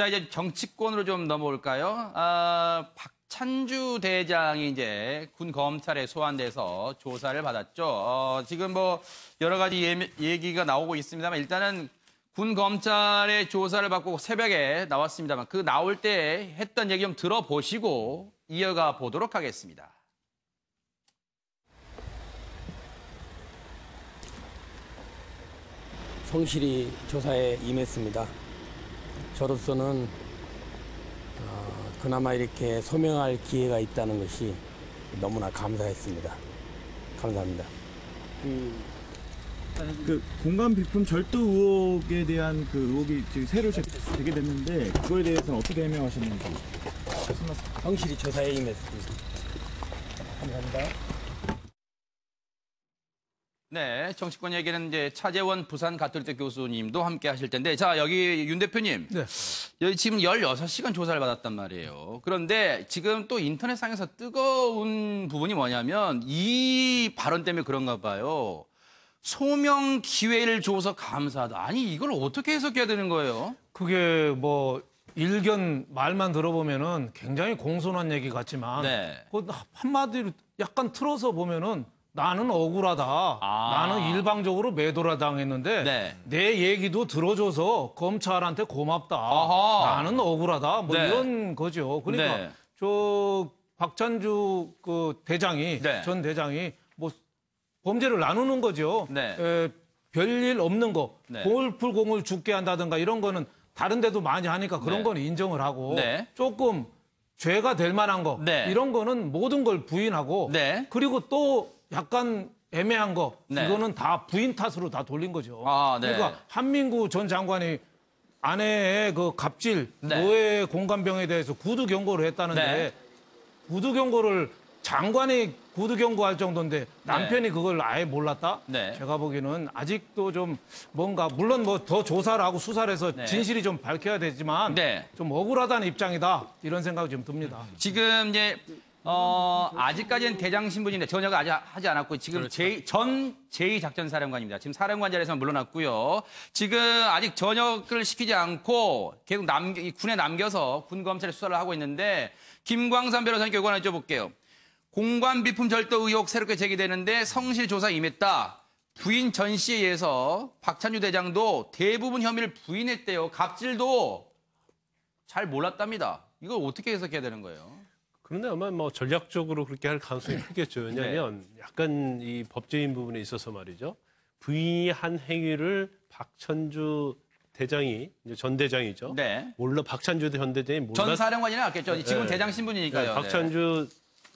자, 이제 정치권으로 좀 넘어올까요? 박찬주 대장이 이제 군 검찰에 소환돼서 조사를 받았죠. 지금 뭐 여러 가지 얘기가 나오고 있습니다만 일단은 군 검찰의 조사를 받고 새벽에 나왔습니다만 그 나올 때 했던 얘기 좀 들어보시고 이어가 보도록 하겠습니다. 성실히 조사에 임했습니다. 저로서는 그나마 이렇게 소명할 기회가 있다는 것이 너무나 감사했습니다. 감사합니다. 그 공감 비품 절도 의혹에 대한 그 의혹이 지금 새로 되게 됐는데 그거에 대해서는 어떻게 해명하셨는지 말씀하세요. 성실히 조사에 임했습니다. 감사합니다. 네, 정치권 얘기는 이제 차재원 부산 가톨릭대 교수님도 함께 하실 텐데, 자, 여기 윤 대표님. 네. 여기 지금 16시간 조사를 받았단 말이에요. 그런데 지금 또 인터넷상에서 뜨거운 부분이 뭐냐면 이 발언 때문에 그런가 봐요. 소명 기회를 줘서 감사하다. 아니, 이걸 어떻게 해석해야 되는 거예요? 그게 뭐 일견 말만 들어보면은 굉장히 공손한 얘기 같지만 네. 그 한마디로 약간 틀어서 보면은 나는 억울하다. 나는 일방적으로 매도를 당했는데 네. 내 얘기도 들어줘서 검찰한테 고맙다. 아하. 나는 억울하다. 뭐 네. 이런 거죠. 그러니까 네. 저 박찬주 그 대장이 네. 전 대장이 뭐 범죄를 나누는 거죠. 네. 별일 없는 거, 네. 골프공을 죽게 한다든가 이런 거는 다른 데도 많이 하니까 그런 네. 건 인정을 하고 네. 조금 죄가 될 만한 거 네. 이런 거는 모든 걸 부인하고 네. 그리고 또 약간 애매한 거 네. 이거는 다 부인 탓으로 다 돌린 거죠. 아, 네. 그러니까 한민구 전 장관이 아내의 그 갑질, 네. 노예 공감병에 대해서 구두 경고를 했다는데 네. 구두 경고를 장관이 구두 경고할 정도인데 남편이 그걸 아예 몰랐다? 네. 제가 보기에는 아직도 좀 뭔가 물론 뭐 더 조사를 하고 수사를 해서 네. 진실이 좀 밝혀야 되지만 네. 좀 억울하다는 입장이다 이런 생각이 좀 듭니다. 지금 이제 아직까지는 대장 신분인데 전역을 아직 하지 않았고 지금 전 제2작전사령관입니다. 지금 사령관 자리에서 물러났고요. 지금 아직 전역을 시키지 않고 계속 이 군에 남겨서 군 검찰에 수사를 하고 있는데 김광삼 변호사님께 요거 하나 여쭤볼게요. 공관 비품 절도 의혹 새롭게 제기되는데 성실 조사 임했다. 부인 전 씨에 의해서 박찬주 대장도 대부분 혐의를 부인했대요. 갑질도 잘 몰랐답니다. 이걸 어떻게 해석해야 되는 거예요? 그런데 아마 뭐 전략적으로 그렇게 할 가능성이 크겠죠. 왜냐하면 약간 이 법적인 부분에 있어서 말이죠. 부인이 한 행위를 박찬주 대장이 이제 전 대장이죠. 네. 몰라 박찬주 전 대장이 몰랐. 전 사령관이나 낫겠죠. 지금 네. 대장 신분이니까요. 네, 박찬주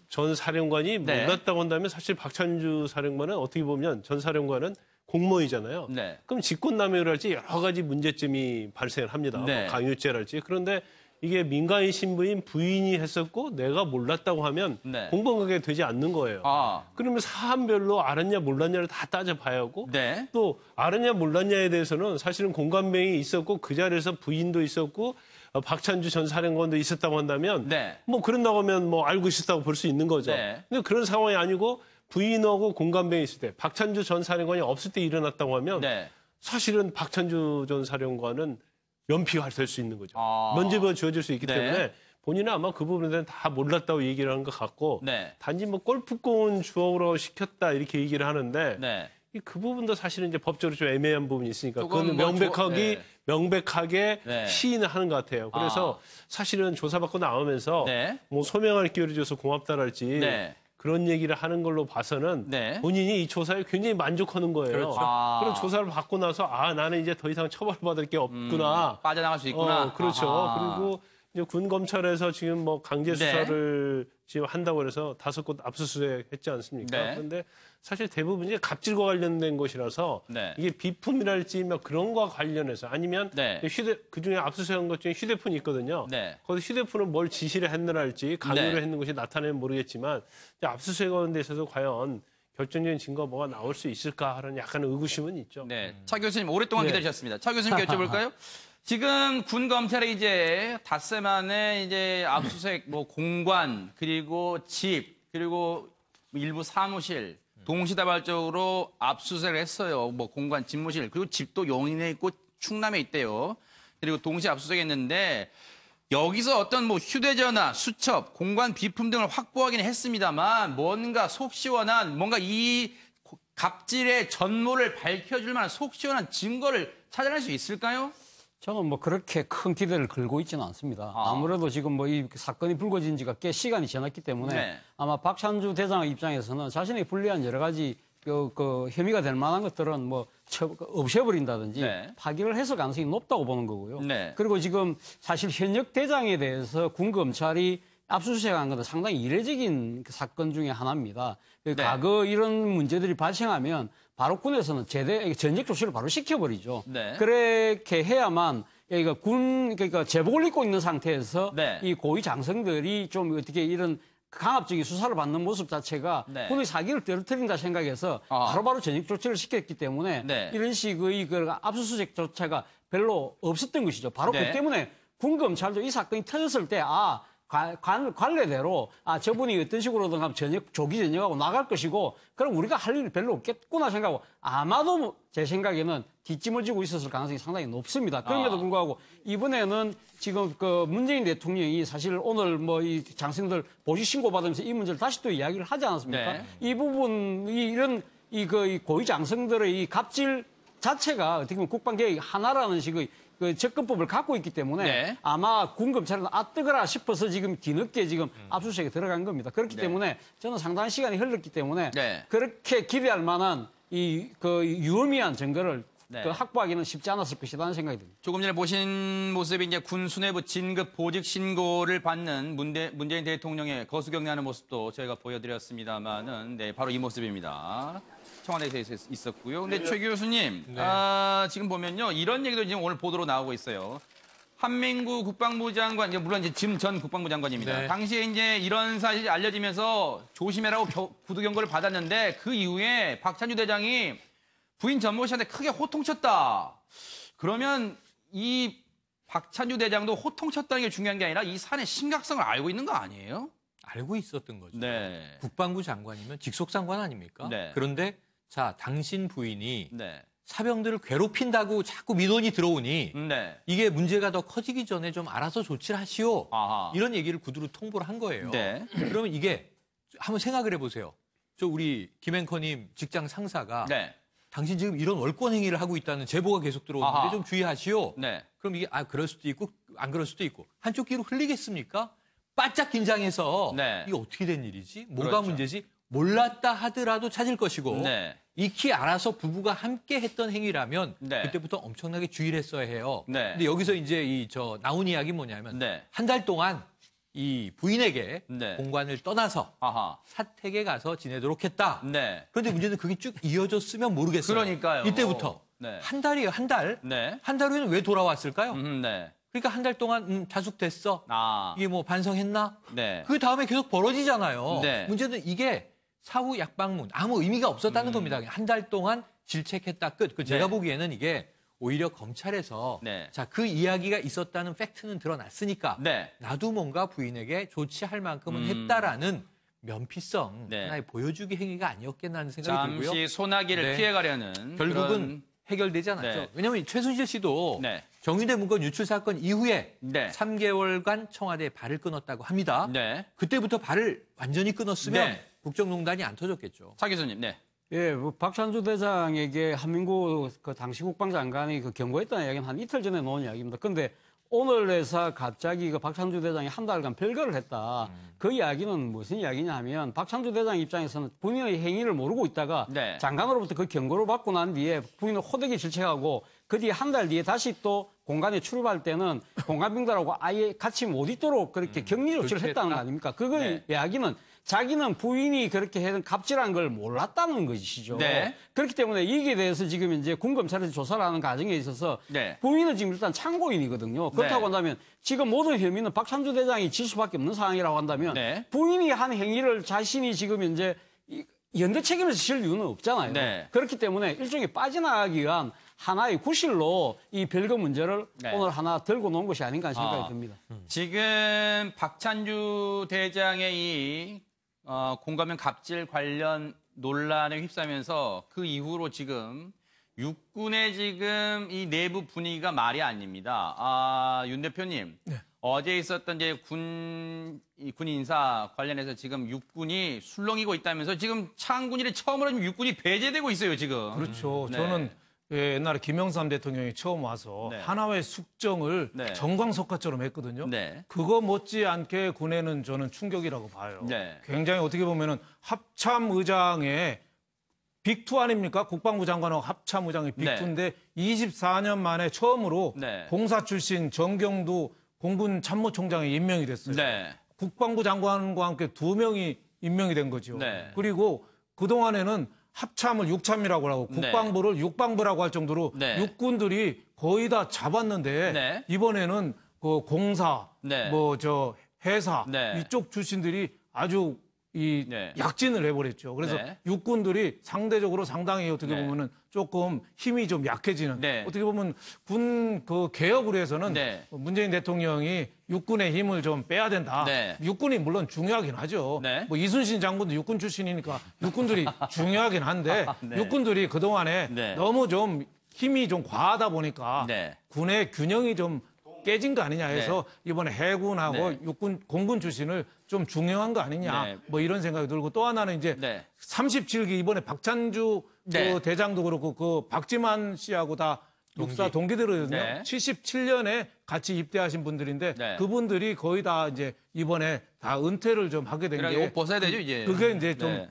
전 사령관이 네. 몰랐다고 한다면 사실 박찬주 사령관은 어떻게 보면 전 사령관은 공무원이잖아요. 네. 그럼 직권남용이랄지 여러 가지 문제점이 발생을 합니다. 네. 뭐 강요죄랄지. 그런데 이게 민간인 신부인 부인이 했었고 내가 몰랐다고 하면 네. 공범관계가 되지 않는 거예요. 그러면 사안별로 알았냐 몰랐냐를 다 따져봐야 하고 네. 또 알았냐 몰랐냐에 대해서는 사실은 공감병이 있었고 그 자리에서 부인도 있었고 박찬주 전 사령관도 있었다고 한다면 네. 뭐 그런다고 하면 뭐 알고 있었다고 볼 수 있는 거죠. 네. 근데 그런 상황이 아니고 부인하고 공감병이 있을 때 박찬주 전 사령관이 없을 때 일어났다고 하면 네. 사실은 박찬주 전 사령관은 면피가 될 수 있는 거죠. 아. 면죄부가 주어질 수 있기 네. 때문에 본인은 아마 그 부분에 대해서 다 몰랐다고 얘기를 하는 것 같고 네. 단지 뭐 골프공은 주워오라고 시켰다 이렇게 얘기를 하는데 네. 그 부분도 사실은 이제 법적으로 좀 애매한 부분이 있으니까 조금 그건 뭐 명백하게 네. 시인을 하는 것 같아요. 그래서 사실은 조사받고 나오면서 네. 뭐 소명할 기회를 줘서 고맙다랄지 네. 그런 얘기를 하는 걸로 봐서는 네. 본인이 이 조사에 굉장히 만족하는 거예요. 그렇죠. 그런 조사를 받고 나서 나는 이제 더 이상 처벌받을 게 없구나. 빠져나갈 수 있구나. 그렇죠. 아하. 그리고 이제 군 검찰에서 지금 뭐 강제 네. 수사를 지금 한다고 해서 5곳 압수수색 했지 않습니까? 네. 그런데 사실 대부분 이제 갑질과 관련된 것이라서 네. 이게 비품이랄지 뭐 그런 거와 관련해서 아니면 네. 그중에 압수수색한 것 중에 휴대폰이 있거든요. 네. 거기서 휴대폰을 뭘 지시를 했느랄지 강요를 네. 했는 것이 나타내면 모르겠지만 압수수색하는 데 있어서 과연 결정적인 증거가 뭐가 나올 수 있을까 하는 약간 의구심은 있죠. 네. 차 교수님 오랫동안 네. 기다리셨습니다. 차 교수님께 여쭤볼까요? 지금 군 검찰에 이제 닷새 만에 이제 압수수색 뭐 공관 그리고 집 그리고 일부 사무실 동시다발적으로 압수수색을 했어요. 뭐 공관 집무실 그리고 집도 용인에 있고 충남에 있대요. 그리고 동시에 압수수색했는데 여기서 어떤 뭐 휴대전화, 수첩, 공간 비품 등을 확보하기는 했습니다만 뭔가 속 시원한 뭔가 이 갑질의 전모를 밝혀줄 만한 속 시원한 증거를 찾아낼 수 있을까요? 저는 뭐 그렇게 큰 기대를 걸고 있지는 않습니다. 아무래도 지금 뭐 이 사건이 불거진 지가 꽤 시간이 지났기 때문에 네. 아마 박찬주 대장 입장에서는 자신에게 불리한 여러 가지 그 혐의가 될 만한 것들은 뭐 없애버린다든지 네. 파기를 해서 가능성이 높다고 보는 거고요. 네. 그리고 지금 사실 현역 대장에 대해서 군 검찰이 압수수색한 것은 상당히 이례적인 그 사건 중에 하나입니다. 네. 과거 이런 문제들이 발생하면 바로 군에서는 전역 조치를 바로 시켜버리죠. 네. 그렇게 해야만 여기가 그러니까 제복을 입고 있는 상태에서 네. 이 고위 장성들이 좀 어떻게 이런 강압적인 수사를 받는 모습 자체가 네. 군의 사기를 떨어뜨린다 생각해서 바로바로 전역 조치를 시켰기 때문에 네. 이런 식의 그 압수수색 조차가 별로 없었던 것이죠. 바로 네. 그 때문에 군 검찰도 이 사건이 터졌을 때 관례대로 저분이 어떤 식으로든 하면 조기 전역하고 나갈 것이고 그럼 우리가 할 일이 별로 없겠구나 생각하고 아마도 제 생각에는 뒷짐을 지고 있었을 가능성이 상당히 높습니다. 그럼에도 불구하고 이번에는 지금 그 문재인 대통령이 사실 오늘 뭐 이 장성들 보시 신고 받으면서 이 문제를 다시 또 이야기를 하지 않았습니까? 네. 이 부분 이런 이 고위 장성들의 이 갑질 자체가 어떻게 보면 국방개혁 하나라는 식의 그 접근법을 갖고 있기 때문에 네. 아마 군 검찰은 뜨거라 싶어서 지금 뒤늦게 지금 압수수색에 들어간 겁니다. 그렇기 때문에 저는 상당한 시간이 흘렀기 때문에 네. 그렇게 기대할 만한 그 유의미한 증거를 네. 그 확보하기는 쉽지 않았을 것이라는 생각이 듭니다. 조금 전에 보신 모습이 이제 군 수뇌부 진급 보직 신고를 받는 문재인 대통령의 거수경례하는 모습도 저희가 보여드렸습니다만은 네, 바로 이 모습입니다. 청와대에서 있었고요. 근데 최 교수님, 지금 보면요. 이런 얘기도 지금 오늘 보도로 나오고 있어요. 한민구 국방부 장관, 물론 이제 지금 전 국방부 장관입니다. 네. 당시에 이제 이런 사실이 알려지면서 조심해라고 구두 경고를 받았는데 그 이후에 박찬주 대장이 부인 전모 씨한테 크게 호통쳤다. 그러면 이 박찬주 대장도 호통쳤다는 게 중요한 게 아니라 이 사안의 심각성을 알고 있는 거 아니에요? 알고 있었던 거죠. 네. 국방부 장관이면 직속 장관 아닙니까? 네. 그런데 자, 당신 부인이 네. 사병들을 괴롭힌다고 자꾸 민원이 들어오니 네. 이게 문제가 더 커지기 전에 좀 알아서 조치를 하시오. 아하. 이런 얘기를 구두로 통보를 한 거예요. 네. 그러면 이게 한번 생각을 해보세요. 저 우리 김앵커님 직장 상사가 네. 당신 지금 이런 월권 행위를 하고 있다는 제보가 계속 들어오는데 아하. 좀 주의하시오. 네. 그럼 이게 그럴 수도 있고 안 그럴 수도 있고 한쪽 귀로 흘리겠습니까? 바짝 긴장해서 네. 이게 어떻게 된 일이지? 뭐가 그렇죠. 문제지? 몰랐다 하더라도 찾을 것이고 네. 익히 알아서 부부가 함께 했던 행위라면 네. 그때부터 엄청나게 주의를 했어야 해요. 네. 근데 여기서 이제 나온 이야기 뭐냐면 네. 한 달 동안 이 부인에게 네. 공관을 떠나서 아하. 사택에 가서 지내도록 했다. 네. 그런데 문제는 그게 쭉 이어졌으면 모르겠어요. 그러니까요. 이때부터. 네. 한 달이에요, 한 달. 네. 한 달 후에는 왜 돌아왔을까요? 네. 그러니까 한 달 동안 자숙됐어. 아. 이게 뭐 반성했나? 네. 그 다음에 계속 벌어지잖아요. 네. 문제는 이게 사후 약방문 아무 의미가 없었다는 겁니다. 한 달 동안 질책했다 끝. 제가 네. 보기에는 이게 오히려 검찰에서 네. 자, 그 이야기가 있었다는 팩트는 드러났으니까 네. 나도 뭔가 부인에게 조치할 만큼은 했다라는 면피성 네. 하나의 보여주기 행위가 아니었겠나 하는 생각이 들고요. 잠시 소나기를 네. 피해가려는 결국은 그런... 해결되지 않았죠. 네. 왜냐하면 최순실 씨도 네. 정유대 문건 유출 사건 이후에 네. 3개월간 청와대에 발을 끊었다고 합니다. 네. 그때부터 발을 완전히 끊었으면 네. 국정농단이 안 터졌겠죠. 차 교수님, 네. 예, 박찬주 대장에게 한민구 그 당시 국방장관이 그 경고했다는 이야기는 한 이틀 전에 나온 이야기입니다. 근데 오늘에서 갑자기 그 박찬주 대장이 한 달간 별거를 했다. 그 이야기는 무슨 이야기냐 하면 박찬주 대장 입장에서는 본인의 행위를 모르고 있다가 네. 장관으로부터 그 경고를 받고 난 뒤에 부인을 호되게 질책하고 그 뒤에 한 달 뒤에 다시 또 공간에 출입할 때는 공관병들하고 아예 같이 못 있도록 그렇게 격리 조치를 했다는 거 아닙니까? 그거 네. 이야기는 자기는 부인이 그렇게 해는 갑질한 걸 몰랐다는 것이죠. 네. 그렇기 때문에 이게 대해서 지금 이제 군검찰에서 조사를 하는 과정에 있어서 네. 부인은 지금 일단 참고인이거든요. 그렇다고 네. 한다면 지금 모든 혐의는 박찬주 대장이 질 수밖에 없는 상황이라고 한다면 네. 부인이 한 행위를 자신이 지금 이제 연대 책임을 질 이유는 없잖아요. 네. 그렇기 때문에 일종의 빠져나가기 위한 하나의 구실로 이 별거 문제를 네. 오늘 하나 들고 놓은 것이 아닌가 하는 생각이 듭니다. 지금 박찬주 대장의 이 공감형 갑질 관련 논란에 휩싸면서 그 이후로 지금 육군의 지금 이 내부 분위기가 말이 아닙니다. 윤 대표님, 어제 있었던 이제 군 인사 관련해서 지금 육군이 술렁이고 있다면서 지금 창군일에 처음으로 지금 육군이 배제되고 있어요, 지금. 그렇죠. 네. 저는 옛날에 김영삼 대통령이 처음 와서 네. 하나의 숙정을 네. 정광석화처럼 했거든요. 네. 그거 못지않게 군에는 저는 충격이라고 봐요. 네. 굉장히 어떻게 보면은 합참의장의 빅2 아닙니까? 국방부 장관하고 합참의장의 빅2인데 24년 만에 처음으로 네. 공사 출신 정경두 공군 참모총장이 임명이 됐어요. 네. 국방부 장관과 함께 2명이 임명이 된 거죠. 네. 그리고 그동안에는 합참을 육참이라고 하고 네. 국방부를 육방부라고 할 정도로 네. 육군들이 거의 다 잡았는데 네. 이번에는 그 공사, 네. 뭐 저 회사 네. 이쪽 출신들이 아주 이 네. 약진을 해버렸죠. 그래서 네. 육군들이 상대적으로 상당히 어떻게 네. 보면은 조금 힘이 좀 약해지는. 네. 어떻게 보면 군 그 개혁을 위해서는 네. 문재인 대통령이 육군의 힘을 좀 빼야 된다. 네. 육군이 물론 중요하긴 하죠. 네. 뭐 이순신 장군도 육군 출신이니까 육군들이 중요하긴 한데 네. 육군들이 그동안에 네. 너무 좀 힘이 좀 과하다 보니까 네. 군의 균형이 좀 깨진 거 아니냐 해서 이번에 해군하고 네. 육군 공군 출신을 좀 중용한 거 아니냐 네. 뭐 이런 생각이 들고 또 하나는 이제 네. 37기 이번에 박찬주 네. 그 대장도 그렇고 그 박지만 씨하고 다 육사 동기들이거든요. 네. 77년에 같이 입대하신 분들인데 네. 그분들이 거의 다 이제 이번에 다 은퇴를 좀 하게 된 그래, 게 옷 벗어야 되죠, 이제. 그게 이제 좀 네.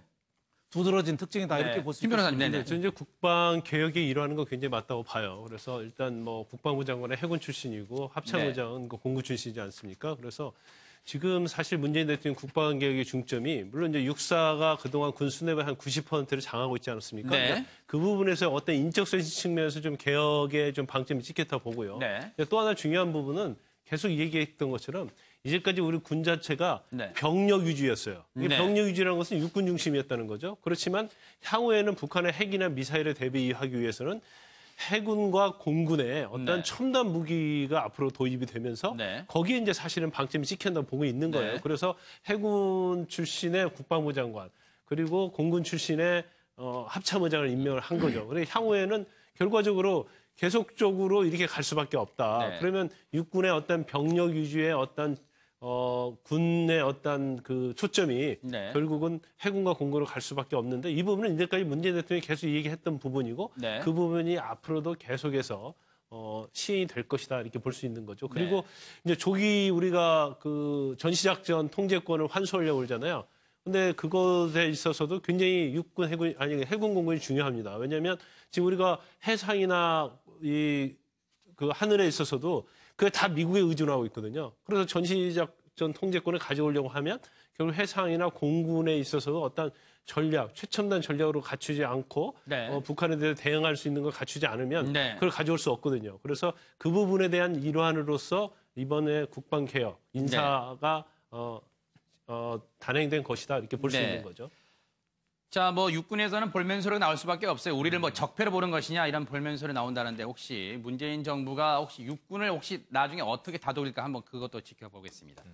두드러진 특징이다 네. 이렇게 볼 수 김 변호사님, 있습니다. 네네. 저는 이제 국방 개혁의 일환인 거 굉장히 맞다고 봐요. 그래서 일단 뭐 국방부 장관은 해군 출신이고 합참의장은 그 공군 출신이지 않습니까? 그래서 지금 사실 문재인 대통령 국방 개혁의 중점이 물론 이제 육사가 그동안 군 수뇌부의 한 90%를 장악하고 있지 않았습니까? 네. 그러니까 그 부분에서 어떤 인적성 측면에서 좀 개혁에 좀 방점이 찍혔다 보고요. 네. 또 하나 중요한 부분은 계속 얘기했던 것처럼 이제까지 우리 군 자체가 네. 병력 위주였어요. 이게 네. 병력 위주라는 것은 육군 중심이었다는 거죠. 그렇지만 향후에는 북한의 핵이나 미사일에 대비하기 위해서는 해군과 공군의 어떤 네. 첨단 무기가 앞으로 도입이 되면서 네. 거기에 이제 사실은 방점이 찍힌다고 보고 있는 거예요. 네. 그래서 해군 출신의 국방부 장관 그리고 공군 출신의 합참의장을 임명을 한 거죠. 그래서 향후에는 결과적으로 계속적으로 이렇게 갈 수밖에 없다. 네. 그러면 육군의 어떤 병력 위주의 어떤 군의 어떤 그 초점이 네. 결국은 해군과 공군으로 갈 수밖에 없는데 이 부분은 이제까지 문재인 대통령이 계속 얘기했던 부분이고 네. 그 부분이 앞으로도 계속해서 시행이 될 것이다 이렇게 볼 수 있는 거죠. 그리고 이제 조기 우리가 그 전시작전 통제권을 환수하려고 그러잖아요. 근데 그것에 있어서도 굉장히 육군 해군 아니 해군 공군이 중요합니다. 왜냐하면 지금 우리가 해상이나 이 그 하늘에 있어서도 그게 다 미국에 의존하고 있거든요. 그래서 전시작전 통제권을 가져오려고 하면 결국 해상이나 공군에 있어서도 어떤 전략, 최첨단 전략으로 갖추지 않고 네. 북한에 대해 대응할 수 있는 걸 갖추지 않으면 네. 그걸 가져올 수 없거든요. 그래서 그 부분에 대한 일환으로서 이번에 국방개혁 인사가 단행된 것이다 이렇게 볼 수 네. 있는 거죠. 자, 뭐 육군에서는 볼멘 소리가 나올 수밖에 없어요. 우리를 뭐 적폐로 보는 것이냐 이런 볼멘 소리 나온다는데 혹시 문재인 정부가 혹시 육군을 혹시 나중에 어떻게 다독일까 한번 그것도 지켜보겠습니다.